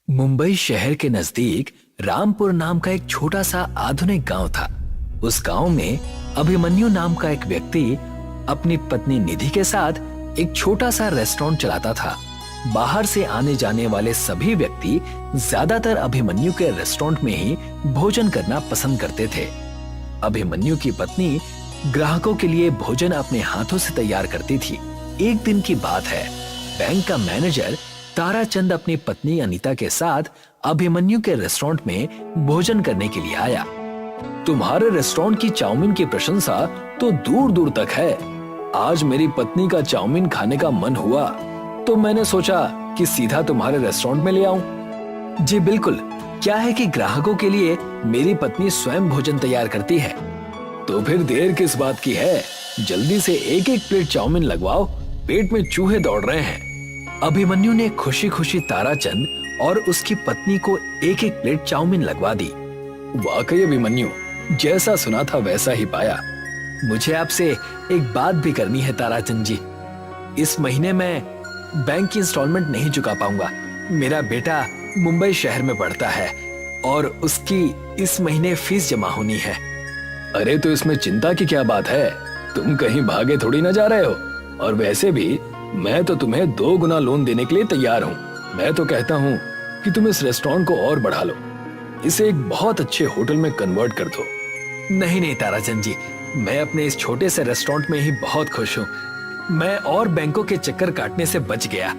मुंबई शहर के नजदीक रामपुर नाम का एक छोटा सा आधुनिक गांव था। उस गांव में अभिमन्यु नाम का एक व्यक्ति अपनी पत्नी निधि के साथ एक छोटा सा रेस्टोरेंट चलाता था। बाहर से आने जाने वाले सभी व्यक्ति ज्यादातर अभिमन्यु के रेस्टोरेंट में ही भोजन करना पसंद करते थे। अभिमन्यु की पत्नी ग्राहकों के लिए भोजन अपने हाथों से तैयार करती थी। एक दिन की बात है, बैंक का मैनेजर ताराचंद अपनी पत्नी अनीता के साथ अभिमन्यु के रेस्टोरेंट में भोजन करने के लिए आया। तुम्हारे रेस्टोरेंट की चाउमीन की प्रशंसा तो दूर दूर तक है। आज मेरी पत्नी का चाउमीन खाने का मन हुआ तो मैंने सोचा कि सीधा तुम्हारे रेस्टोरेंट में ले आऊं। जी बिल्कुल, क्या है कि ग्राहकों के लिए मेरी पत्नी स्वयं भोजन तैयार करती है। तो फिर देर किस बात की है, जल्दी से एक एक प्लेट चाउमीन लगवाओ, पेट में चूहे दौड़ रहे हैं। अभिमन्यु ने खुशी खुशी ताराचंद और उसकी पत्नी को एक एक प्लेट चाउमीन लगवा दी। वाकई अभिमन्यु, जैसा सुना था वैसा ही पाया। मुझे आपसे एक बात भी करनी है ताराचंद जी। इस महीने मैं बैंक की इंस्टॉलमेंट नहीं चुका पाऊंगा। मेरा बेटा मुंबई शहर में पढ़ता है और उसकी इस महीने फीस जमा होनी है। अरे तो इसमें चिंता की क्या बात है, तुम कहीं भागे थोड़ी ना जा रहे हो। और वैसे भी मैं तो तुम्हें 2 गुना लोन देने के लिए तैयार हूँ। मैं तो कहता हूँ कि तुम इस रेस्टोरेंट को और बढ़ा लो, इसे एक बहुत अच्छे होटल में कन्वर्ट कर दो। नहीं नहीं ताराचंद जी, मैं अपने इस छोटे से रेस्टोरेंट में ही बहुत खुश हूँ। मैं और बैंकों के चक्कर काटने से बच गया।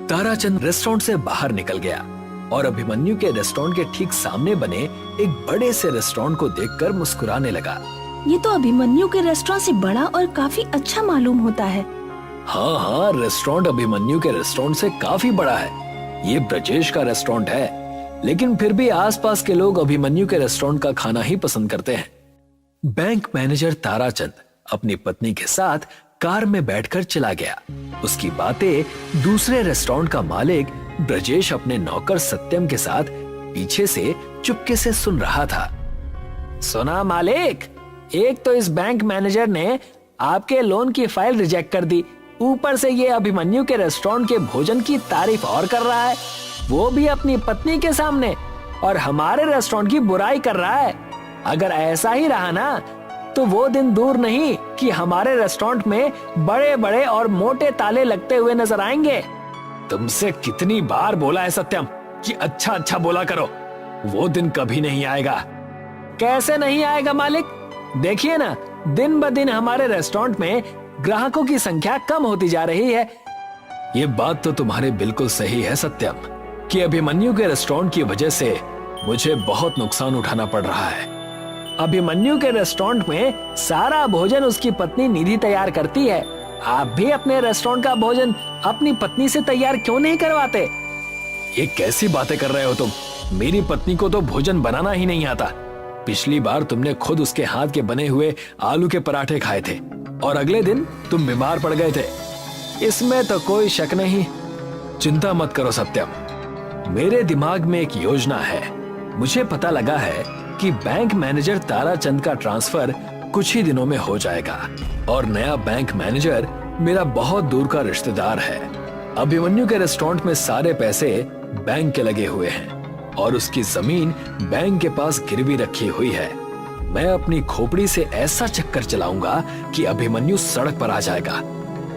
ताराचंद रेस्टोरेंट से बाहर निकल गया और अभिमन्यु के रेस्टोरेंट के ठीक सामने बने एक बड़े से रेस्टोरेंट को देखकर मुस्कुराने लगा। ये तो अभिमन्यु के रेस्टोरेंट से बड़ा और काफी अच्छा मालूम होता है। हाँ हाँ, रेस्टोरेंट अभिमन्यु के रेस्टोरेंट से काफी बड़ा है। ये ब्रजेश का रेस्टोरेंट है, लेकिन फिर भी आसपास के लोग अभिमन्यु के रेस्टोरेंट का खाना ही पसंद करते हैं। बैंक मैनेजर ताराचंद अपनी पत्नी के साथ कार में बैठकर चला गया। उसकी बातें दूसरे रेस्टोरेंट का मालिक ब्रजेश अपने नौकर सत्यम के साथ पीछे से चुपके से सुन रहा था। सुना मालिक, एक तो इस बैंक मैनेजर ने आपके लोन की फाइल रिजेक्ट कर दी, ऊपर से ये अभिमन्यु के रेस्टोरेंट के भोजन की तारीफ और कर रहा है, वो भी अपनी पत्नी के सामने, और हमारे रेस्टोरेंट की बुराई कर रहा है। अगर ऐसा ही रहा ना तो वो दिन दूर नहीं कि हमारे रेस्टोरेंट में बड़े बड़े और मोटे ताले लगते हुए नजर आएंगे। तुमसे कितनी बार बोला है सत्यम कि अच्छा अच्छा बोला करो, वो दिन कभी नहीं आएगा। कैसे नहीं आएगा मालिक? देखिए ना, दिन ब दिन हमारे रेस्टोरेंट में ग्राहकों की संख्या कम होती जा रही है। ये बात तो तुम्हारी बिल्कुल सही है सत्यम, कि अभिमन्यु के रेस्टोरेंट की वजह से मुझे बहुत नुकसान उठाना पड़ रहा है। अभिमन्यु के रेस्टोरेंट में सारा भोजन उसकी पत्नी निधि तैयार करती है। आप भी अपने रेस्टोरेंट का भोजन अपनी पत्नी से तैयार क्यों नहीं करवाते? ये कैसी बातें कर रहे हो तुम? मेरी पत्नी को तो भोजन बनाना ही नहीं आता। पिछली बार तुमने खुद उसके हाथ के बने हुए आलू के पराठे खाए थे और अगले दिन तुम बीमार पड़ गए थे। इसमें तो कोई शक नहीं। चिंता मत करो सत्यम, मेरे दिमाग में एक योजना है। मुझे पता लगा है कि बैंक मैनेजर ताराचंद का ट्रांसफर कुछ ही दिनों में हो जाएगा और नया बैंक मैनेजर मेरा बहुत दूर का रिश्तेदार है। अभिमन्यु के रेस्टोरेंट में सारे पैसे बैंक के लगे हुए हैं और उसकी जमीन बैंक के पास गिरवी रखी हुई है। मैं अपनी खोपड़ी से ऐसा चक्कर चलाऊंगा कि अभिमन्यु सड़क पर आ जाएगा।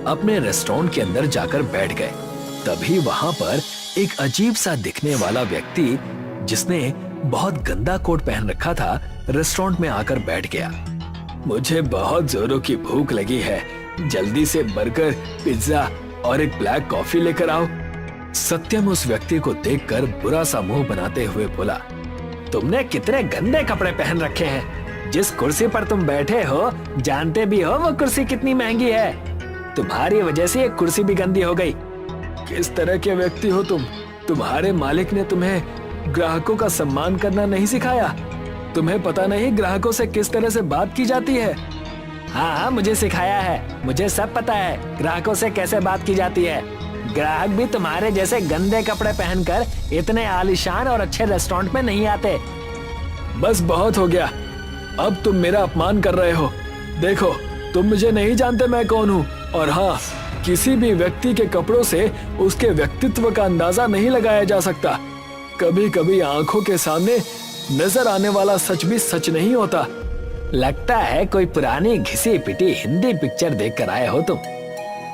अपने रेस्टोरेंट के अंदर जाकर बैठ गए। तभी वहां पर एक अजीब सा दिखने वाला व्यक्ति, जिसने बहुत गंदा कोट पहन रखा था, रेस्टोरेंट में आकर बैठ गया। मुझे बहुत जोरों की भूख लगी है, जल्दी से बर्गर, पिज्जा और एक ब्लैक कॉफी लेकर आओ। सत्यम उस व्यक्ति को देखकर बुरा सा मुंह बनाते हुए बोला, तुमने कितने गंदे कपड़े पहन रखे हैं। जिस कुर्सी पर तुम बैठे हो, जानते भी हो वो कुर्सी कितनी महंगी है। तुम्हारी वजह से ये कुर्सी भी गंदी हो गई। किस तरह के व्यक्ति हो तुम? तुम्हारे मालिक ने तुम्हें ग्राहकों का सम्मान करना नहीं सिखाया? तुम्हें पता नहीं ग्राहकों से किस तरह से बात की जाती है? हाँ, मुझे सिखाया है, मुझे सब पता है ग्राहकों से कैसे बात की जाती है। ग्राहक भी तुम्हारे जैसे गंदे कपड़े पहनकर इतने आलीशान और अच्छे रेस्टोरेंट में नहीं आते। बस बहुत हो गया, अब तुम मेरा अपमान कर रहे हो। देखो, तुम मुझे नहीं जानते मैं कौन हूँ, और हाँ, किसी भी व्यक्ति के कपड़ों से उसके व्यक्तित्व का अंदाजा नहीं लगाया जा सकता। कभी कभी आंखों के सामने नजर आने वाला सच भी सच नहीं होता। लगता है कोई पुरानी घिसी पिटी हिंदी पिक्चर देखकर आए हो तुम।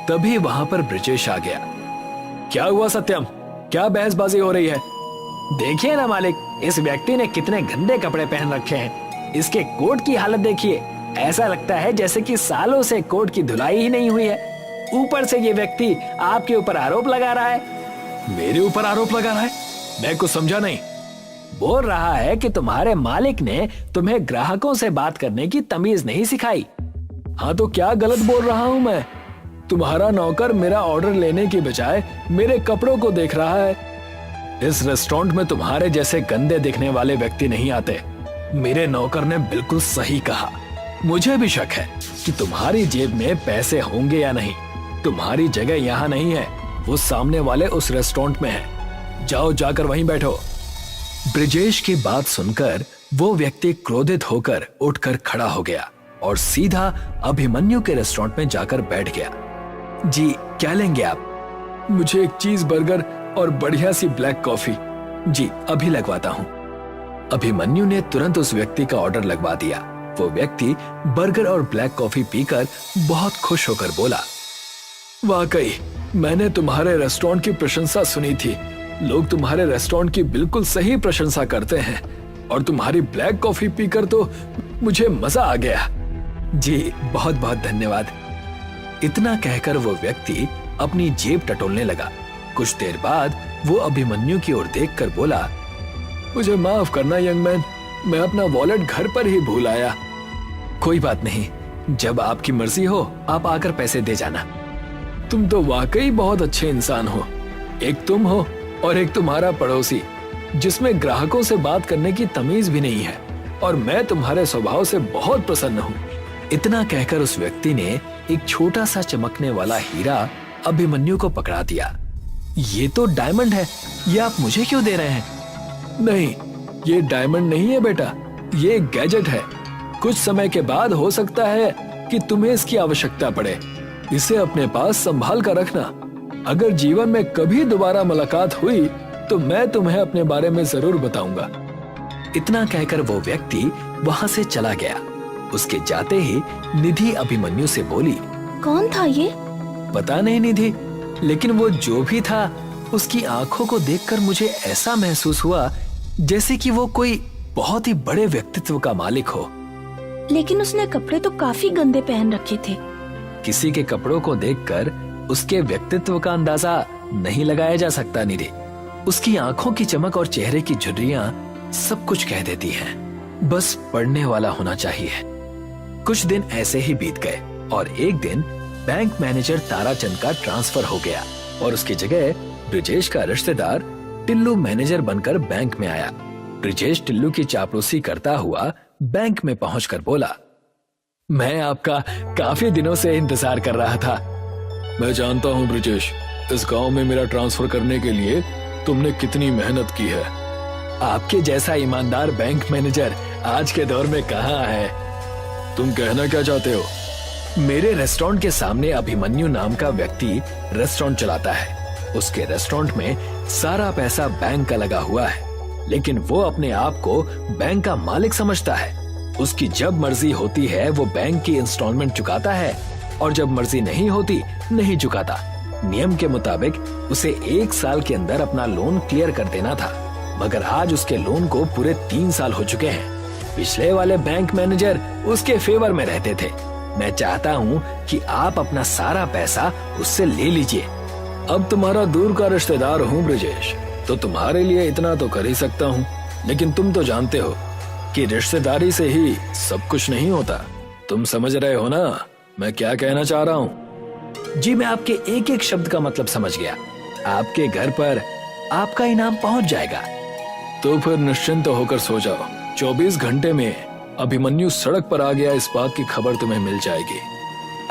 तभी वहां पर ब्रिजेश आ गया। क्या हुआ सत्यम, क्या बहसबाजी हो रही है? देखिए ना मालिक, इस व्यक्ति ने कितने गंदे कपड़े पहन रखे हैं। इसके कोट की हालत देखिए, ऐसा लगता है जैसे कि सालों से कोट की धुलाई ही नहीं हुई है। ऊपर से ये व्यक्ति आपके ऊपर आरोप लगा रहा है। मेरे ऊपर आरोप लगा रहा है? मैं कुछ समझा नहीं। बोल रहा है कि तुम्हारे मालिक ने तुम्हें ग्राहकों से बात करने की तमीज नहीं सिखाई। हाँ तो क्या गलत बोल रहा हूँ मैं? तुम्हारा नौकर मेरा ऑर्डर लेने की बजाय मेरे कपड़ों को देख रहा है। इस रेस्टोरेंट में तुम्हारे जैसे गंदे दिखने वाले व्यक्ति नहीं आते। मेरे नौकर ने बिल्कुल सही कहा। मुझे भी शक है कि तुम्हारी जेब में पैसे होंगे या नहीं। तुम्हारी जगह यहाँ नहीं है, वो सामने वाले उस रेस्टोरेंट में है। जाओ, जाकर वहीं बैठो। ब्रिजेश की बात सुनकर वो व्यक्ति क्रोधित होकर उठकर खड़ा हो गया और सीधा अभिमन्यु के रेस्टोरेंट में जाकर बैठ गया। जी, क्या लेंगे आप? मुझे एक चीज बर्गर और बढ़िया सी ब्लैक कॉफी। जी, अभी लगवाता हूँ। अभिमन्यु ने तुरंत उस व्यक्ति का ऑर्डर लगवा दिया। वो व्यक्ति बर्गर और ब्लैक कॉफी पीकर बहुत खुश होकर बोला, वाकई मैंने तुम्हारे रेस्टोरेंट की प्रशंसा सुनी थी। लोग तुम्हारे रेस्टोरेंट की बिल्कुल सही प्रशंसा करते हैं और तुम्हारी ब्लैक कॉफी पीकर तो मुझे मजा आ गया। जी, बहुत बहुत धन्यवाद। इतना कहकर वो व्यक्ति अपनी जेब टटोलने लगा। कुछ देर बाद वो अभिमन्यु की ओर देखकर बोला, मुझे माफ करना यंग मैन, मैं अपना वॉलेट घर पर ही भूल आया। कोई बात नहीं, जब आपकी मर्जी हो आप आकर पैसे दे जाना। तुम तो वाकई बहुत अच्छे इंसान हो। एक तुम हो और एक तुम्हारा पड़ोसी, जिसमें ग्राहकों से बात करने की तमीज भी नहीं है, और मैं तुम्हारे स्वभाव से बहुत प्रसन्न हूँ। इतना कहकर उस व्यक्ति ने एक छोटा सा चमकने वाला हीरा अभिमन्यु को पकड़ा दिया। ये तो डायमंड है, ये आप मुझे क्यों दे रहे हैं? नहीं, ये डायमंड नहीं है बेटा, ये एक गैजेट है। कुछ समय के बाद हो सकता है कि तुम्हें इसकी आवश्यकता पड़े। इसे अपने पास संभाल कर रखना। अगर जीवन में कभी दोबारा मुलाकात हुई तो मैं तुम्हें अपने बारे में जरूर बताऊंगा। इतना कहकर वो व्यक्ति वहां से चला गया। उसके जाते ही निधि अभिमन्यु से बोली, कौन था ये? पता नहीं निधि, लेकिन वो जो भी था उसकी आंखों को देखकर मुझे ऐसा महसूस हुआ जैसे कि वो कोई बहुत ही बड़े व्यक्तित्व का मालिक हो। लेकिन उसने कपड़े तो काफी गंदे पहन रखे थे। किसी के कपड़ों को देखकर उसके व्यक्तित्व का अंदाजा नहीं लगाया जा सकता निधि। उसकी आंखों की चमक और चेहरे की झुर्रियां सब कुछ कह देती हैं। बस पढ़ने वाला होना चाहिए। कुछ दिन ऐसे ही बीत गए और एक दिन बैंक मैनेजर ताराचंद का ट्रांसफर हो गया और उसकी जगह ब्रिजेश का रिश्तेदार टिल्लू मैनेजर बनकर बैंक में आया। ब्रिजेश टिल्लू की चापलूसी करता हुआ बैंक में पहुंचकर बोला, मैं आपका काफी दिनों से इंतजार कर रहा था। मैं जानता हूं ब्रिजेश, इस गांव में मेरा ट्रांसफर करने के लिए तुमने कितनी मेहनत की है। आपके जैसा ईमानदार बैंक मैनेजर आज के दौर में कहाँ है। तुम कहना क्या चाहते हो? मेरे रेस्टोरेंट के सामने अभिमन्यु नाम का व्यक्ति रेस्टोरेंट चलाता है। उसके रेस्टोरेंट में सारा पैसा बैंक का लगा हुआ है, लेकिन वो अपने आप को बैंक का मालिक समझता है। उसकी जब मर्जी होती है वो बैंक की इंस्टॉलमेंट चुकाता है और जब मर्जी नहीं होती नहीं चुकाता। नियम के मुताबिक उसे 1 साल के अंदर अपना लोन क्लियर कर देना था, मगर आज उसके लोन को पूरे 3 साल हो चुके हैं। पिछले वाले बैंक मैनेजर उसके फेवर में रहते थे। मैं चाहता हूँ कि आप अपना सारा पैसा उससे ले लीजिए। अब तुम्हारा दूर का रिश्तेदार हूँ ब्रिजेश, तो तुम्हारे लिए इतना तो कर ही सकता हूँ, लेकिन तुम तो जानते हो कि रिश्तेदारी से ही सब कुछ नहीं होता। तुम समझ रहे हो ना मैं क्या कहना चाह रहा हूँ? जी, मैं आपके एक एक शब्द का मतलब समझ गया। आपके घर पर आपका इनाम पहुंच जाएगा। तो फिर निश्चिंत होकर सो जाओ। 24 घंटे में अभिमन्यु सड़क पर आ गया, इस बात की खबर तुम्हें मिल जाएगी।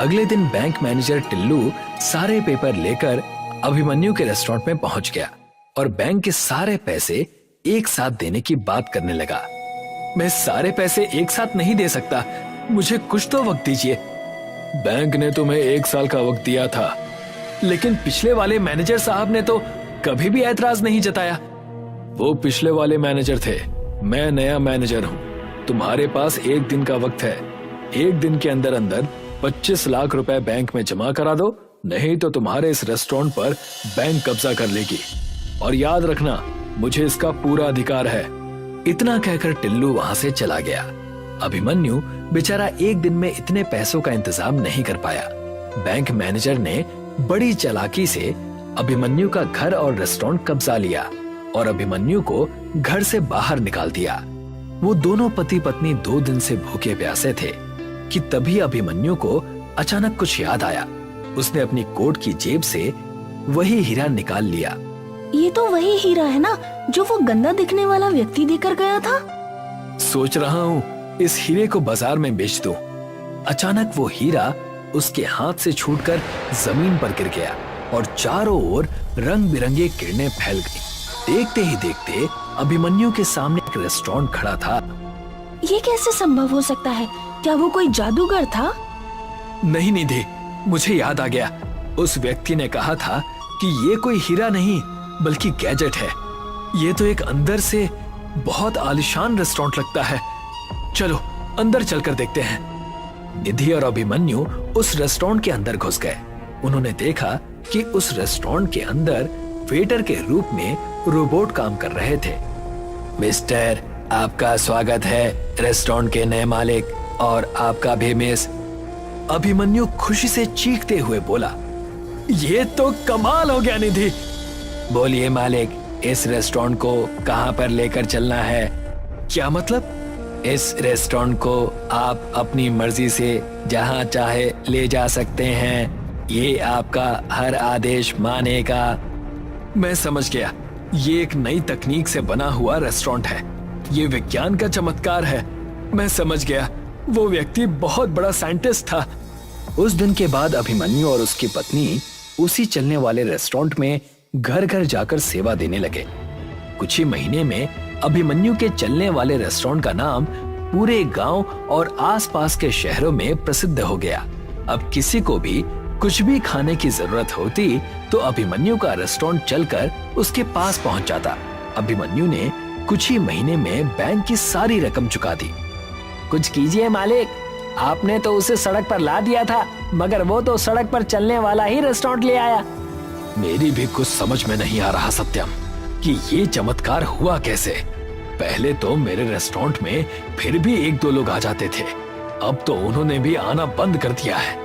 अगले दिन बैंक मैनेजर टिल्लू सारे पेपर लेकर अभिमन्यु के रेस्टोरेंट में पहुंच गया और बैंक के सारे पैसे एक साथ देने की बात करने लगा। मैं सारे पैसे एक साथ नहीं दे सकता, मुझे कुछ तो वक्त दीजिए। बैंक ने तुम्हें 1 साल का वक्त दिया था, लेकिन पिछले वाले मैनेजर साहब ने तो कभी भी ऐतराज नहीं जताया। वो पिछले वाले मैनेजर थे, मैं नया मैनेजर हूँ। तुम्हारे पास 1 दिन का वक्त है। 1 दिन के अंदर अंदर 25 लाख रुपए बैंक में जमा करा दो, नहीं तो तुम्हारे इस रेस्टोरेंट पर बैंक कब्जा कर लेगी। और याद रखना, मुझे इसका पूरा अधिकार है। इतना कहकर टिल्लू वहां से चला गया। अभिमन्यु बेचारा 1 दिन में इतने पैसों का इंतजाम नहीं कर पाया। बैंक मैनेजर ने बड़ी चालाकी से अभिमन्यु का घर और रेस्टोरेंट कब्जा लिया और अभिमन्यु को घर से बाहर निकाल दिया। वो दोनों पति पत्नी 2 दिन से भूखे प्यासे थे कि तभी अभिमन्यु को अचानक कुछ याद आया। उसने अपनी कोट की जेब से वही हीरा निकाल लिया। ये तो वही हीरा है ना जो वो गंदा दिखने वाला व्यक्ति देकर गया था। सोच रहा हूँ इस हीरे को बाजार में बेच दूं। अचानक वो हीरा उसके हाथ से छूटकर जमीन पर गिर गया और चारों ओर रंग बिरंगे किरणें फैल गईं। देखते ही देखते अभिमन्यु के सामने एक रेस्टोरेंट खड़ा था। ये कैसे संभव हो सकता है? क्या वो कोई जादूगर था? नहीं निधि, मुझे याद आ गया। उस व्यक्ति ने कहा था कि ये कोई हीरा नहीं बल्कि गैजेट है। ये तो एक अंदर से बहुत आलीशान रेस्टोरेंट लगता है। चलो अंदर चलकर देखते हैं। निधि और अभिमन्यु उस रेस्टोरेंट के अंदर घुस गए। उन्होंने देखा कि उस रेस्टोरेंट के अंदर वेटर के रूप में रोबोट काम कर रहे थे। मिस्टर, आपका स्वागत है रेस्टोरेंट के नए मालिक और आपका भी मिस। अभिमन्यु खुशी से चीखते हुए बोला, ये तो कमाल हो गया निधि। बोलिए मालिक, इस रेस्टोरेंट को कहां पर लेकर चलना है? क्या मतलब? इस रेस्टोरेंट को आप अपनी मर्जी से जहां चाहे ले जा सकते हैं। ये आपका हर आदेश मानेगा। मैं समझ गया, ये एक नई तकनीक से बना हुआ रेस्टोरेंट है। ये विज्ञान का चमत्कार है। मैं समझ गया, वो व्यक्ति बहुत बड़ा साइंटिस्ट था। उस दिन के बाद अभिमन्यु और उसकी पत्नी उसी चलने वाले रेस्टोरेंट में घर घर जाकर सेवा देने लगे। कुछ ही महीने में अभिमन्यु के चलने वाले रेस्टोरेंट का नाम पूरे गांव और आसपास के शहरों में प्रसिद्ध हो गया। अब किसी को भी कुछ भी खाने की जरूरत होती तो अभिमन्यु का रेस्टोरेंट चलकर उसके पास पहुंच जाता। अभिमन्यु ने कुछ ही महीने में बैंक की सारी रकम चुका दी। कुछ कीजिए मालिक, आपने तो उसे सड़क पर ला दिया था, मगर वो तो सड़क पर चलने वाला ही रेस्टोरेंट ले आया। मेरी भी कुछ समझ में नहीं आ रहा सत्यम कि ये चमत्कार हुआ कैसे। पहले तो मेरे रेस्टोरेंट में फिर भी 1-2 लोग आ जाते थे, अब तो उन्होंने भी आना बंद कर दिया है।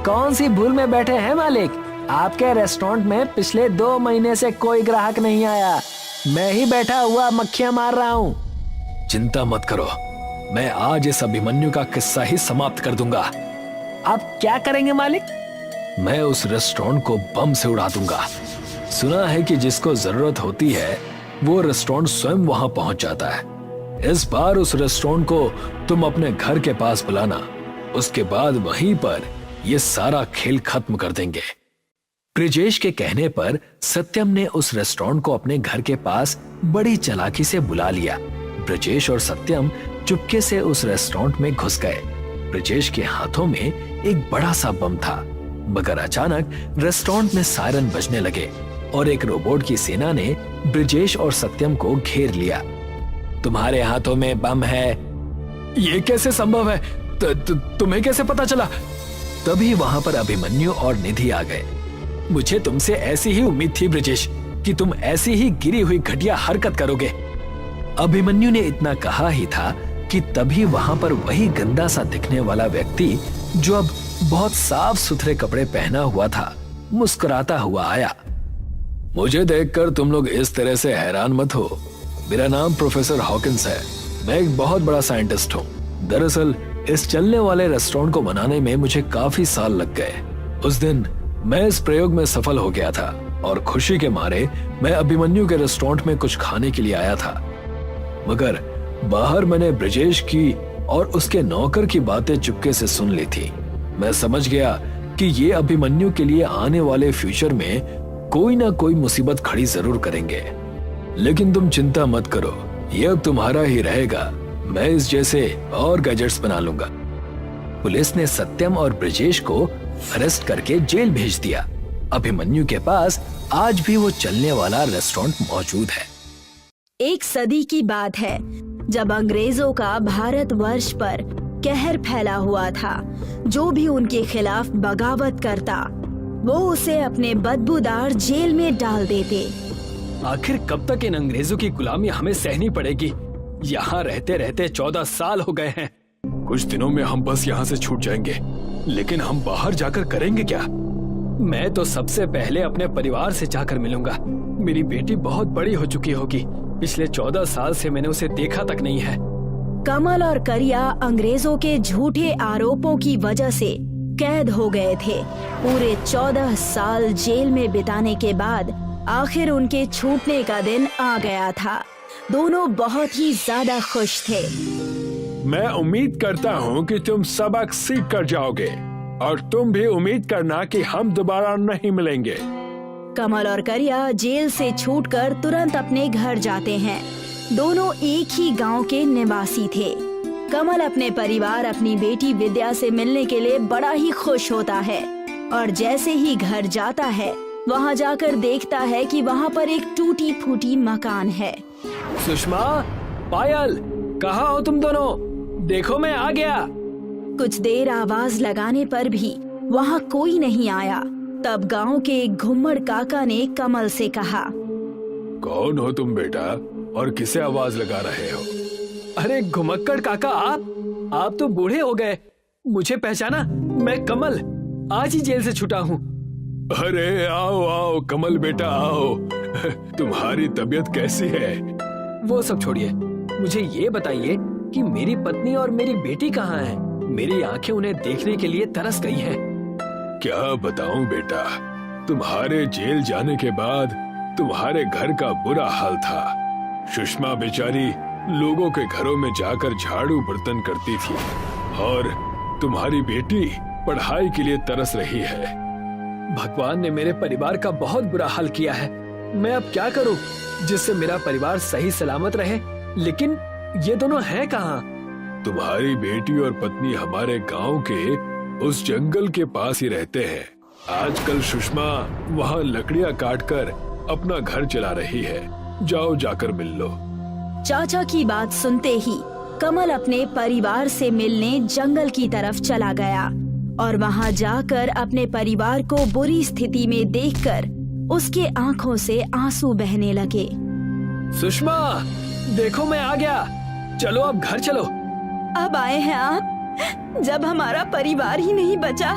कौन सी भूल में बैठे हैं मालिक? आपके रेस्टोरेंट में पिछले 2 महीने से कोई ग्राहक नहीं आया। मैं ही बैठा हुआ मक्खियां मार रहा हूँ। चिंता मत करो, मैं आज इस अभिमन्यु का किस्सा ही समाप्त कर दूंगा। आप क्या करेंगे मालिक? मैं उस रेस्टोरेंट को बम से उड़ा दूंगा। सुना है कि जिसको जरूरत होती है वो रेस्टोरेंट स्वयं वहां पहुंच जाता है। इस बार उस रेस्टोरेंट को तुम अपने घर के पास बुलाना, उसके बाद वहीं पर ये सारा खेल खत्म कर देंगे। ब्रिजेश के कहने पर सत्यम ने उस रेस्टोरेंट को अपने घर के पास बड़ी चालाकी से बुला लिया। ब्रिजेश और सत्यम चुपके से उस रेस्टोरेंट में घुस गए। ब्रिजेश के हाथों में एक बड़ा सा बम था, मगर अचानक रेस्टोरेंट में सायरन बजने लगे और एक रोबोट की सेना ने ब्रिजेश और सत्यम को घेर लिया। तुम्हारे हाथों में बम है, ये कैसे संभव है? तुम्हें कैसे पता चला? तभी वहां पर अभिमन्यु और निधि आ गए। मुझे तुमसे ऐसी ही उम्मीद थी ब्रिजेश कि तुम ऐसी ही गिरी हुई घटिया हरकत करोगे। अभिमन्यु ने इतना कहा ही था कि तभी वहां पर वही गंदा सा दिखने वाला व्यक्ति जो अब बहुत साफ सुथरे कपड़े पहना हुआ था, मुस्कुराता हुआ आया। मुझे देखकर तुम लोग इस तरह से हैरान मत हो। मेरा नाम प्रोफेसर हॉकिंस है। मैं एक बहुत बड़ा साइंटिस्ट हूँ। दरअसल इस चलने वाले रेस्टोरेंट को बनाने में मुझे काफी साल लग गए। उस दिन मैं इस प्रयोग में सफल हो गया था और खुशी के मारे मैं अभिमन्यु के रेस्टोरेंट में कुछ खाने के लिए आया था, मगर बाहर मैंने ब्रिजेश की और उसके नौकर की बातें चुपके से सुन ली थी। मैं समझ गया कि ये अभिमन्यु के लिए आने वाले फ्यूचर में कोई ना कोई मुसीबत खड़ी जरूर करेंगे। लेकिन तुम चिंता मत करो, ये अब तुम्हारा ही रहेगा। मैं इस जैसे और गैजेट्स बना लूंगा। पुलिस ने सत्यम और ब्रिजेश को अरेस्ट करके जेल भेज दिया। अभिमन्यु के पास आज भी वो चलने वाला रेस्टोरेंट मौजूद है। एक सदी की बात है जब अंग्रेजों का भारतवर्ष पर कहर फैला हुआ था। जो भी उनके खिलाफ बगावत करता वो उसे अपने बदबूदार जेल में डाल देते। आखिर कब तक इन अंग्रेजों की गुलामी हमें सहनी पड़ेगी? यहाँ रहते रहते 14 साल हो गए हैं। कुछ दिनों में हम बस यहाँ से छूट जाएंगे, लेकिन हम बाहर जाकर करेंगे क्या? मैं तो सबसे पहले अपने परिवार से जाकर मिलूंगा। मेरी बेटी बहुत बड़ी हो चुकी होगी। पिछले 14 साल से मैंने उसे देखा तक नहीं है। कमल और करिया अंग्रेजों के झूठे आरोपों की वजह से कैद हो गए थे। पूरे 14 साल जेल में बिताने के बाद आखिर उनके छूटने का दिन आ गया था। दोनों बहुत ही ज्यादा खुश थे। मैं उम्मीद करता हूँ कि तुम सबक सीख कर जाओगे और तुम भी उम्मीद करना कि हम दोबारा नहीं मिलेंगे। कमल और करिया जेल से छूटकर तुरंत अपने घर जाते हैं। दोनों एक ही गांव के निवासी थे। कमल अपने परिवार, अपनी बेटी विद्या से मिलने के लिए बड़ा ही खुश होता है और जैसे ही घर जाता है वहां जाकर देखता है कि वहां पर एक टूटी फूटी मकान है। सुषमा, पायल, कहाँ हो तुम दोनों? देखो मैं आ गया। कुछ देर आवाज लगाने पर भी वहां कोई नहीं आया। तब गांव के एक घुम्मड़ काका ने कमल से कहा, कौन हो तुम बेटा और किसे आवाज लगा रहे हो? अरे घुमक्कड़ काका, आप तो बूढ़े हो गए। मुझे पहचाना? मैं कमल, आज ही जेल से छूटा हूँ। अरे आओ आओ कमल बेटा आओ। तुम्हारी तबीयत कैसी है? वो सब छोड़िए, मुझे ये बताइए कि मेरी पत्नी और मेरी बेटी कहाँ हैं? मेरी आंखें उन्हें देखने के लिए तरस गई हैं। क्या बताऊं बेटा, तुम्हारे जेल जाने के बाद तुम्हारे घर का बुरा हाल था। सुषमा बेचारी लोगों के घरों में जाकर झाड़ू बर्तन करती थी और तुम्हारी बेटी पढ़ाई के लिए तरस रही है। भगवान ने मेरे परिवार का बहुत बुरा हाल किया है। मैं अब क्या करूं जिससे मेरा परिवार सही सलामत रहे? लेकिन ये दोनों हैं कहाँ? तुम्हारी बेटी और पत्नी हमारे गांव के उस जंगल के पास ही रहते हैं। आजकल सुषमा वहाँ लकड़ियाँ काटकर अपना घर चला रही है। जाओ जाकर मिल लो। चाचा की बात सुनते ही कमल अपने परिवार से मिलने जंगल की तरफ चला गया और वहां जाकर अपने परिवार को बुरी स्थिति में देखकर उसके आंखों से आंसू बहने लगे। सुषमा, देखो मैं आ गया। चलो अब घर चलो। अब आए हैं आप, जब हमारा परिवार ही नहीं बचा?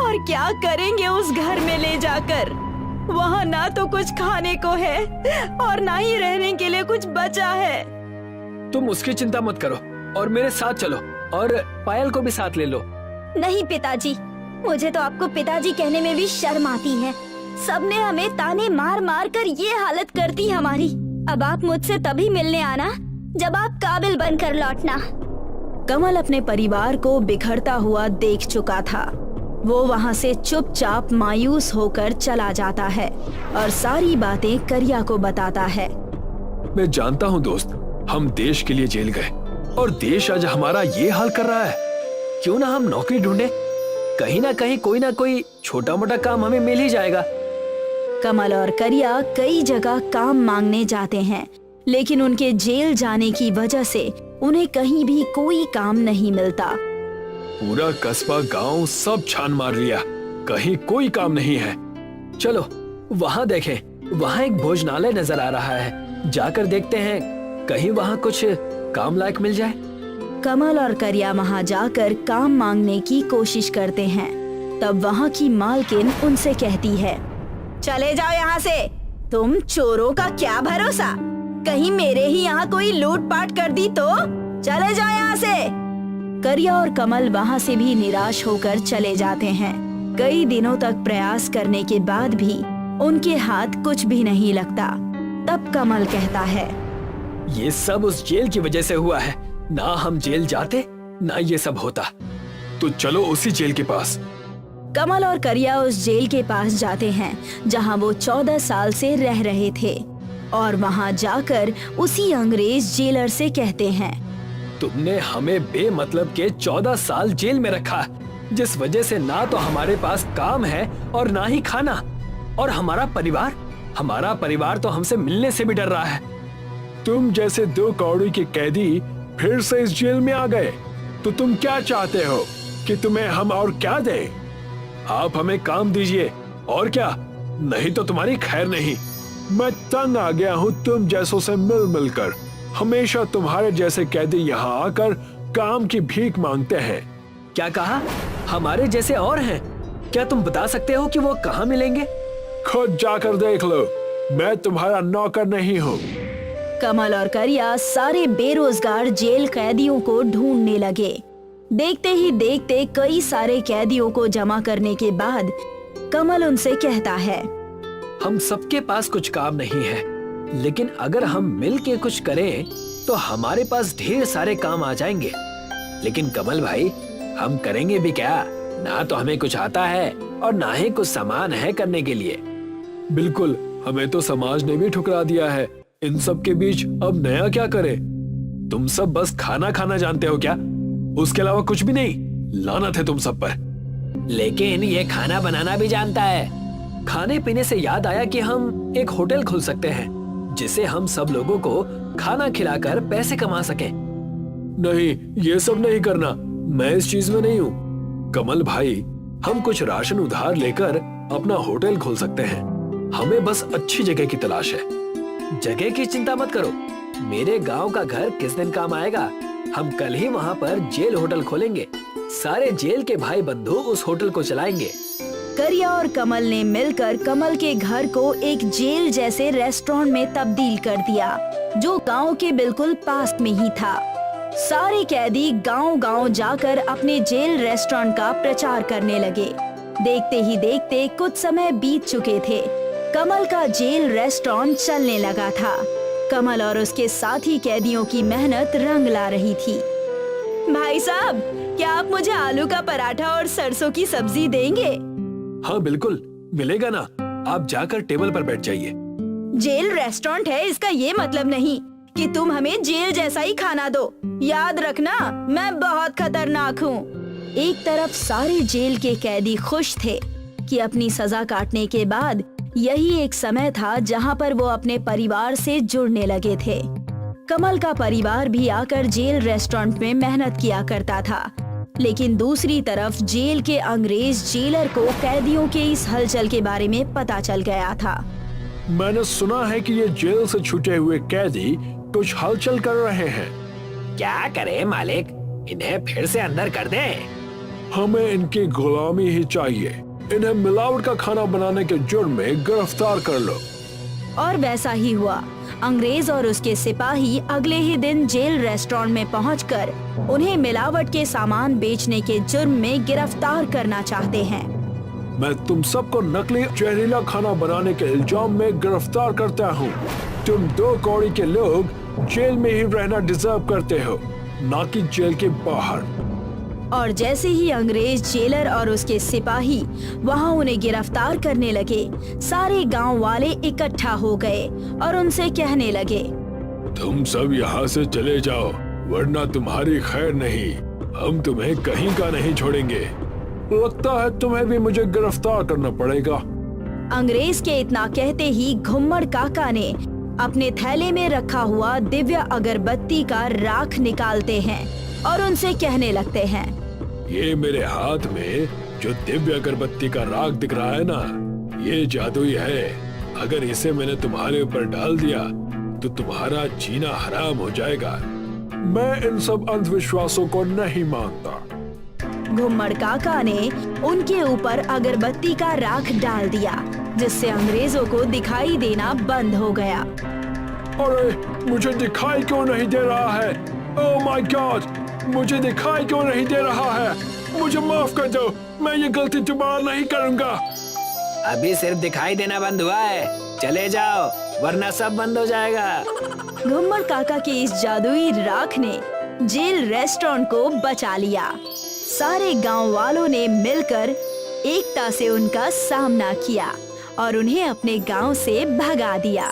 और क्या करेंगे उस घर में ले जाकर? वहाँ ना तो कुछ खाने को है और ना ही रहने के लिए कुछ बचा है। तुम उसकी चिंता मत करो और मेरे साथ चलो, और पायल को भी साथ ले लो। नहीं पिताजी, मुझे तो आपको पिताजी कहने में भी शर्म आती है। सबने हमें ताने मार मार कर ये हालत कर दी हमारी। अब आप मुझसे तभी मिलने आना जब आप काबिल बनकर लौटना। कमल अपने परिवार को बिखरता हुआ देख चुका था। वो वहाँ से चुपचाप मायूस होकर चला जाता है और सारी बातें करिया को बताता है। मैं जानता हूँ दोस्त, हम देश के लिए जेल गए और देश आज हमारा ये हाल कर रहा है। क्यों ना हम नौकरी ढूंढे? कहीं ना कहीं कोई ना कोई छोटा मोटा काम हमें मिल ही जाएगा। कमल और करिया कई जगह काम मांगने जाते हैं, लेकिन उनके जेल जाने की वजह से उन्हें कहीं भी कोई काम नहीं मिलता। पूरा कस्बा गांव सब छान मार लिया, कहीं कोई काम नहीं है। चलो वहाँ देखें, वहाँ एक भोजनालय नजर आ रहा है। जाकर देखते हैं, कहीं वहाँ कुछ काम लायक मिल जाए। कमल और करिया वहाँ जाकर काम मांगने की कोशिश करते हैं। तब वहाँ की मालकिन उनसे कहती है, चले जाओ यहाँ से। तुम चोरों का क्या भरोसा? कहीं मेरे ही यहाँ कोई लूटपाट कर दी तो? चले जाओ यहाँ से। करिया और कमल वहाँ से भी निराश होकर चले जाते हैं। कई दिनों तक प्रयास करने के बाद भी उनके हाथ कुछ भी नहीं लगता। तब कमल कहता है, ये सब उस जेल की वजह से हुआ है। ना हम जेल जाते ना ये सब होता। तो चलो उसी जेल के पास। कमल और करिया उस जेल के पास जाते हैं जहां वो 14 साल से रह रहे थे और वहां जाकर उसी अंग्रेज जेलर से कहते हैं, तुमने हमें बेमतलब के 14 साल जेल में रखा, जिस वजह से ना तो हमारे पास काम है और ना ही खाना। और हमारा परिवार तो हमसे मिलने से भी डर रहा है। तुम जैसे 2 कौड़ी के कैदी फिर से इस जेल में आ गए, तो तुम क्या चाहते हो कि तुम्हें हम और क्या दें? आप हमें काम दीजिए और क्या, नहीं तो तुम्हारी खैर नहीं। मैं तंग आ गया हूँ तुम जैसों से मिल मिलकर। हमेशा तुम्हारे जैसे कैदी यहाँ आकर काम की भीख मांगते हैं। क्या कहा? हमारे जैसे और हैं? क्या तुम बता सकते हो कि वो कहाँ मिलेंगे? खुद जाकर देख लो, मैं तुम्हारा नौकर नहीं हूँ। कमल और करिया सारे बेरोजगार जेल कैदियों को ढूंढने लगे। देखते ही देखते कई सारे कैदियों को जमा करने के बाद कमल उनसे कहता है, हम सबके पास कुछ काम नहीं है, लेकिन अगर हम मिल के कुछ करें तो हमारे पास ढेर सारे काम आ जाएंगे। लेकिन कमल भाई, हम करेंगे भी क्या? ना तो हमें कुछ आता है और ना ही कुछ सामान है करने के लिए। बिल्कुल, हमें तो समाज ने भी ठुकरा दिया है। इन सब के बीच अब नया क्या करें? तुम सब बस खाना खाना जानते हो क्या? उसके अलावा कुछ भी नहीं? लानत है तुम सब पर। लेकिन ये खाना बनाना भी जानता है। खाने पीने से याद आया कि हम एक होटल खोल सकते हैं, जिसे हम सब लोगों को खाना खिलाकर पैसे कमा सकें। नहीं, ये सब नहीं करना, मैं इस चीज में नहीं हूँ। कमल भाई, हम कुछ राशन उधार लेकर अपना होटल खोल सकते हैं। हमें बस अच्छी जगह की तलाश है। जगह की चिंता मत करो, मेरे गांव का घर किस दिन काम आएगा। हम कल ही वहां पर जेल होटल खोलेंगे। सारे जेल के भाई बंधु उस होटल को चलाएंगे। करिया और कमल ने मिलकर कमल के घर को एक जेल जैसे रेस्टोरेंट में तब्दील कर दिया, जो गांव के बिल्कुल पास में ही था। सारे कैदी गांव-गांव जाकर अपने जेल रेस्टोरेंट का प्रचार करने लगे। देखते ही देखते कुछ समय बीत चुके थे। कमल का जेल रेस्टोरेंट चलने लगा था। कमल और उसके साथी कैदियों की मेहनत रंग ला रही थी। भाई साहब, क्या आप मुझे आलू का पराठा और सरसों की सब्जी देंगे? हाँ बिल्कुल, मिलेगा ना। आप जाकर टेबल पर बैठ जाइए। जेल रेस्टोरेंट है, इसका ये मतलब नहीं कि तुम हमें जेल जैसा ही खाना दो। याद रखना, मैं बहुत खतरनाक हूँ। एक तरफ सारे जेल के कैदी खुश थे कि अपनी सजा काटने के बाद यही एक समय था जहाँ पर वो अपने परिवार से जुड़ने लगे थे। कमल का परिवार भी आकर जेल रेस्टोरेंट में मेहनत किया करता था, लेकिन दूसरी तरफ जेल के अंग्रेज जेलर को कैदियों के इस हलचल के बारे में पता चल गया था। मैंने सुना है कि ये जेल से छूटे हुए कैदी कुछ हलचल कर रहे हैं। क्या करें मालिक, इन्हें फिर से अंदर कर दें? हमें इनकी गुलामी ही चाहिए। इन्हें मिलावट का खाना बनाने के जुर्म में गिरफ्तार कर लो। और वैसा ही हुआ। अंग्रेज और उसके सिपाही अगले ही दिन जेल रेस्टोरेंट में पहुंचकर उन्हें मिलावट के सामान बेचने के जुर्म में गिरफ्तार करना चाहते हैं। मैं तुम सबको नकली जहरीला खाना बनाने के इल्जाम में गिरफ्तार करता हूँ। तुम 2 कौड़ी के लोग जेल में ही रहना डिजर्व करते हो, ना कि जेल के बाहर। और जैसे ही अंग्रेज जेलर और उसके सिपाही वहां उन्हें गिरफ्तार करने लगे, सारे गांव वाले इकट्ठा हो गए और उनसे कहने लगे, तुम सब यहाँ से चले जाओ, वरना तुम्हारी खैर नहीं। हम तुम्हें कहीं का नहीं छोड़ेंगे। लगता है तुम्हें भी मुझे गिरफ्तार करना पड़ेगा। अंग्रेज के इतना कहते ही घुम्मड़ काका ने अपने थैले में रखा हुआ दिव्य अगरबत्ती का राख निकालते हैं और उनसे कहने लगते हैं, ये मेरे हाथ में जो दिव्य अगरबत्ती का राख दिख रहा है ना, ये जादुई है। अगर इसे मैंने तुम्हारे ऊपर डाल दिया तो तुम्हारा जीना हराम हो जाएगा। मैं इन सब अंधविश्वासों को नहीं मानता। घुम्मड़ काका ने उनके ऊपर अगरबत्ती का राख डाल दिया, जिससे अंग्रेजों को दिखाई देना बंद हो गया। अरे, मुझे दिखाई क्यों नहीं दे रहा है? ओह माय गॉड, मुझे दिखाई क्यों नहीं दे रहा है? मुझे माफ कर दो, मैं ये गलती दोबारा नहीं करूंगा। अभी सिर्फ दिखाई देना बंद हुआ है, चले जाओ वरना सब बंद हो जाएगा। घुम्मड़ काका के इस जादुई राख ने जेल रेस्टोरेंट को बचा लिया। सारे गांव वालों ने मिलकर एकता से उनका सामना किया और उन्हें अपने गांव से भगा दिया।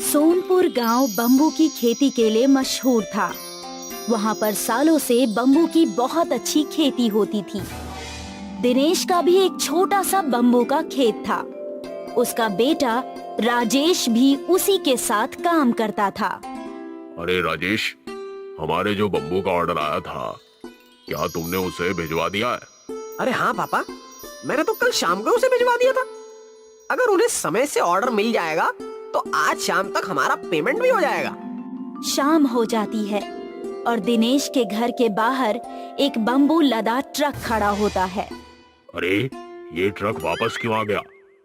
सोनपुर गांव बम्बू की खेती के लिए मशहूर था। वहां पर सालों से बम्बू की बहुत अच्छी खेती होती थी। दिनेश का भी एक छोटा सा बम्बू का खेत था। उसका बेटा राजेश भी उसी के साथ काम करता था। अरे राजेश, हमारे जो बम्बू का ऑर्डर आया था, क्या तुमने उसे भिजवा दिया है? अरे हाँ पापा, मैंने तो कल शाम को उसे भिजवा दिया था। अगर उन्हें समय से ऑर्डर मिल जाएगा तो आज शाम तक हमारा पेमेंट भी हो जाएगा। शाम हो जाती है और दिनेश के घर के बाहर एक बम्बू लदा ट्रक खड़ा होता है। अरे ये ट्रक वापस क्यों आ गया?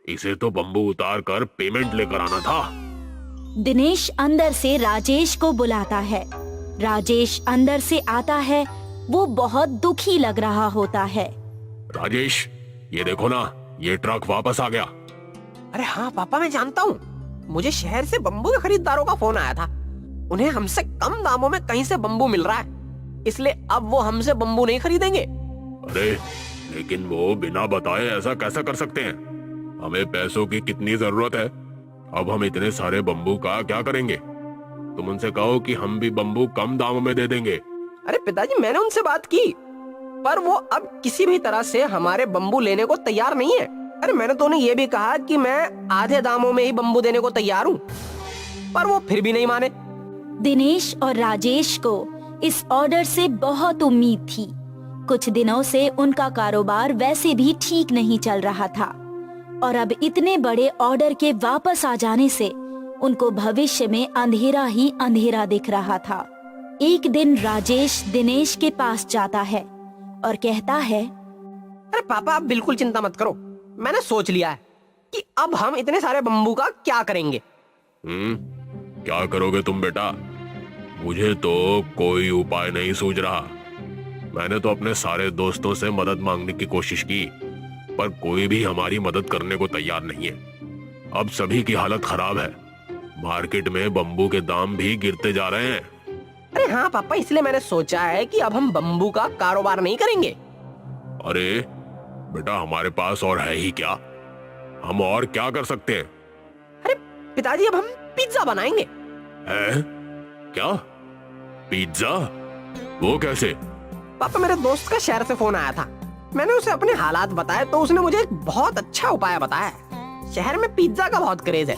इसे तो बम्बू उतार कर पेमेंट लेकर आना था। दिनेश अंदर से राजेश को बुलाता है। राजेश अंदर से आता है। वो बहुत दुखी लग रहा होता है। राजेश, ये देखो ना, ये ट्रक वापस आ गया। अरे हाँ पापा, मैं जानता हूँ। मुझे शहर से बम्बू के खरीदारों का फोन आया था। उन्हें हमसे कम दामों में कहीं से बम्बू मिल रहा है, इसलिए अब वो हमसे बम्बू नहीं खरीदेंगे। अरे लेकिन वो बिना बताए ऐसा कैसा कर सकते हैं? हमें पैसों की कितनी जरूरत है। अब हम इतने सारे बम्बू का क्या करेंगे? तुम उनसे कहो कि हम भी बम्बू कम दामों में दे देंगे। अरे पिताजी, मैंने उनसे बात की, पर वो अब किसी भी तरह से हमारे बम्बू लेने को तैयार नहीं है। अरे मैंने तो उन्हें ये भी कहा कि मैं आधे दामों में ही बम्बू देने को तैयार हूँ, पर वो फिर भी नहीं माने। दिनेश और राजेश को इस ऑर्डर से बहुत उम्मीद थी। कुछ दिनों से उनका कारोबार वैसे भी ठीक नहीं चल रहा था और अब इतने बड़े ऑर्डर के वापस आ जाने से उनको भविष्य में अंधेरा ही अंधेरा दिख रहा था। एक दिन राजेश दिनेश के पास जाता है और कहता है, अरे पापा, आप बिल्कुल चिंता मत करो। मैंने सोच लिया है कि अब हम इतने सारे बम्बू का क्या करेंगे। क्या करोगे तुम बेटा? मुझे तो कोई उपाय नहीं सूझ रहा। मैंने तो अपने सारे दोस्तों से मदद मांगने की कोशिश की, पर कोई भी हमारी मदद करने को तैयार नहीं है। अब सभी की हालत खराब है। मार्केट में बम्बू के दाम भी गिरते जा रहे हैं। अरे हाँ पापा, इसलिए मैंने सोचा है कि अब हम बम्बू का कारोबार नहीं करेंगे। अरे बेटा, हमारे पास और है ही क्या? हम और क्या कर सकते हैं? अरे पिताजी, अब हम पिज्जा बनाएंगे। है? क्या? पिज्जा? वो कैसे? पापा, मेरे दोस्त का शहर से फोन आया था। मैंने उसे अपने हालात बताए तो उसने मुझे एक बहुत अच्छा उपाय बताया। शहर में पिज्जा का बहुत क्रेज है।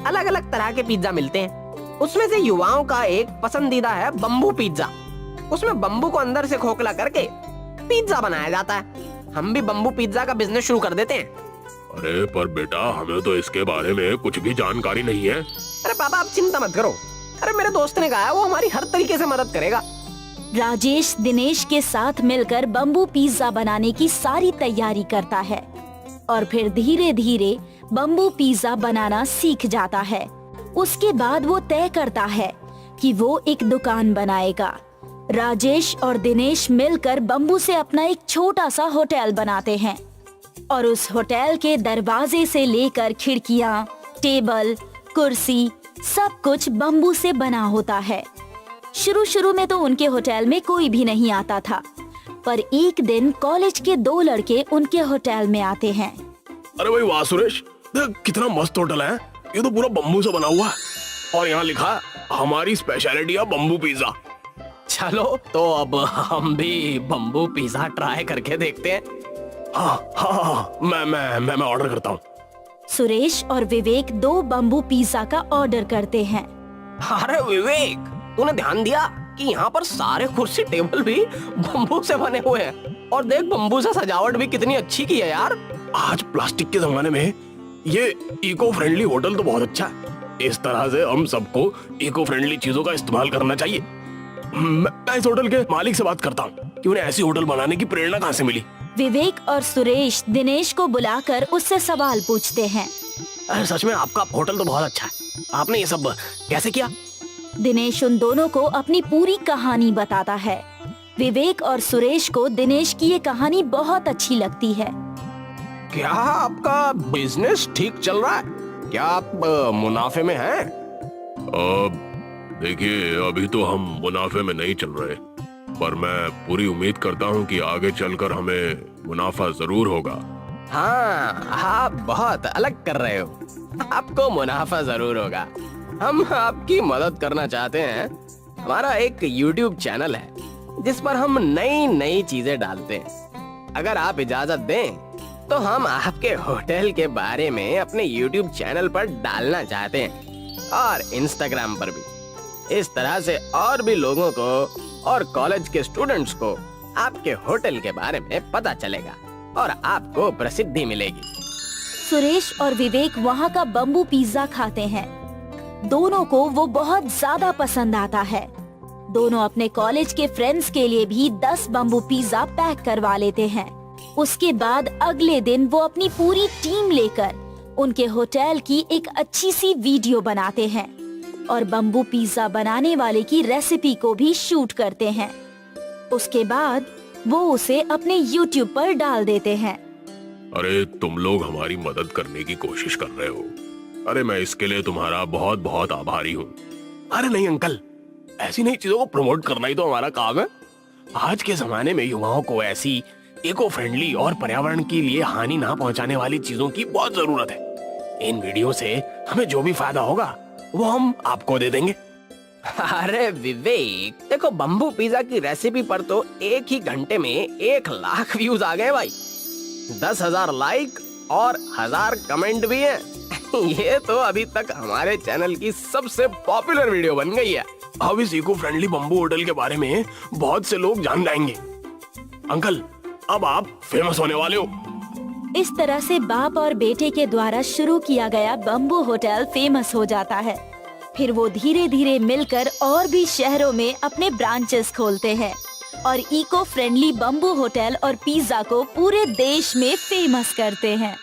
अलग अलग तरह के पिज्जा मिलते हैं। उसमें से युवाओं का एक पसंदीदा है बम्बू पिज्जा। उसमें बम्बू को अंदर से खोखला करके पिज्जा बनाया जाता है। हम भी बम्बू पिज्जा का बिजनेस शुरू कर देते हैं। अरे पर बेटा, हमें तो इसके बारे में कुछ भी जानकारी नहीं है। अरे पापा, आप चिंता मत करो। अरे मेरे दोस्त ने कहा है वो हमारी हर तरीके से मदद करेगा। राजेश दिनेश के साथ मिलकर बम्बू पिज्जा बनाने की सारी तैयारी करता है और फिर धीरे धीरे बम्बू पिज्जा बनाना सीख जाता है। उसके बाद वो तय करता है कि वो एक दुकान बनाएगा। राजेश और दिनेश मिलकर बम्बू से अपना एक छोटा सा होटल बनाते हैं और उस होटल के दरवाजे से लेकर खिड़कियां, टेबल, कुर्सी सब कुछ बम्बू से बना होता है। शुरू में तो उनके होटल में कोई भी नहीं आता था, पर एक दिन कॉलेज के 2 लड़के उनके होटल में आते हैं। अरे भाई वाह सुरेश, देख कितना मस्त होटल है। ये तो पूरा बम्बू से बना हुआ है और यहाँ लिखा है हमारी स्पेशलिटी है बम्बू पिज्जा। चलो तो अब हम भी बम्बू पिज्जा ट्राई करके देखते हैं। हाँ, मैं ऑर्डर करता हूँ। सुरेश और विवेक 2 बम्बू पिज्जा का ऑर्डर करते हैं। अरे विवेक, तूने ध्यान दिया कि यहाँ पर सारे कुर्सी टेबल भी बम्बू से बने हुए हैं और देख बम्बू से सजावट भी कितनी अच्छी की है यार। आज प्लास्टिक के जमाने में ये इको फ्रेंडली होटल तो बहुत अच्छा है। इस तरह से हम सबको इको फ्रेंडली चीजों का इस्तेमाल करना चाहिए। मैं इस होटल के मालिक से बात करता हूँ कि उन्हें ऐसी होटल बनाने की प्रेरणा कहाँ से मिली। विवेक और सुरेश दिनेश को बुलाकर उससे सवाल पूछते हैं। अरे सच में आपका होटल तो बहुत अच्छा है। आपने ये सब कैसे किया? दिनेश उन दोनों को अपनी पूरी कहानी बताता है। विवेक और सुरेश को दिनेश की ये कहानी बहुत अच्छी लगती है। क्या आपका बिजनेस ठीक चल रहा है? क्या आप मुनाफे में हैं? देखिए, अभी तो हम मुनाफे में नहीं चल रहे, पर मैं पूरी उम्मीद करता हूँ कि आगे चलकर हमें मुनाफा जरूर होगा। हाँ, आप बहुत अलग कर रहे हो। आपको मुनाफा जरूर होगा। हम आपकी मदद करना चाहते हैं। हमारा एक YouTube चैनल है जिस पर हम नई नई चीजें डालते हैं। अगर आप इजाजत दें तो हम आपके होटल के बारे में अपने YouTube चैनल पर डालना चाहते हैं और Instagram पर भी। इस तरह से और भी लोगों को और कॉलेज के स्टूडेंट्स को आपके होटल के बारे में पता चलेगा और आपको प्रसिद्धि मिलेगी। सुरेश और विवेक वहाँ का बम्बू पिज्जा खाते हैं। दोनों को वो बहुत ज्यादा पसंद आता है। दोनों अपने कॉलेज के फ्रेंड्स के लिए भी 10 बम्बू पिज्जा पैक करवा लेते हैं। उसके बाद अगले दिन वो अपनी पूरी टीम लेकर उनके होटल की एक अच्छी सी वीडियो बनाते हैं और बम्बू पिज्जा बनाने वाले की रेसिपी को भी शूट करते हैं। उसके बाद वो उसे अपने YouTube पर डाल देते हैं। अरे तुम लोग हमारी मदद करने की कोशिश कर रहे हो। अरे मैं इसके लिए तुम्हारा बहुत बहुत आभारी हूँ। अरे नहीं अंकल, ऐसी नई चीजों को प्रमोट करना ही तो हमारा काम है। आज के जमाने में युवाओं को ऐसी इको फ्रेंडली और पर्यावरण के लिए हानि ना पहुंचाने वाली चीजों की बहुत जरूरत है। इन वीडियो से हमें जो भी फायदा होगा वो हम आपको दे देंगे। अरे विवेक, देखो बम्बू पिज्जा की रेसिपी पर तो एक ही घंटे में 1 लाख व्यूज आ गए भाई। 10,000 लाइक और 1000 कमेंट भी हैं। ये तो अभी तक हमारे चैनल की सबसे पॉपुलर वीडियो बन गई है। अब इस इको फ्रेंडली बम्बू होटल के बारे में बहुत से लोग जान जाएंगे। अंकल, अब आप फेमस होने वाले हो। इस तरह से बाप और बेटे के द्वारा शुरू किया गया बम्बू होटल फेमस हो जाता है। फिर वो धीरे धीरे मिलकर और भी शहरों में अपने ब्रांचेस खोलते हैं और इको फ्रेंडली बम्बू होटल और पिज्जा को पूरे देश में फेमस करते हैं।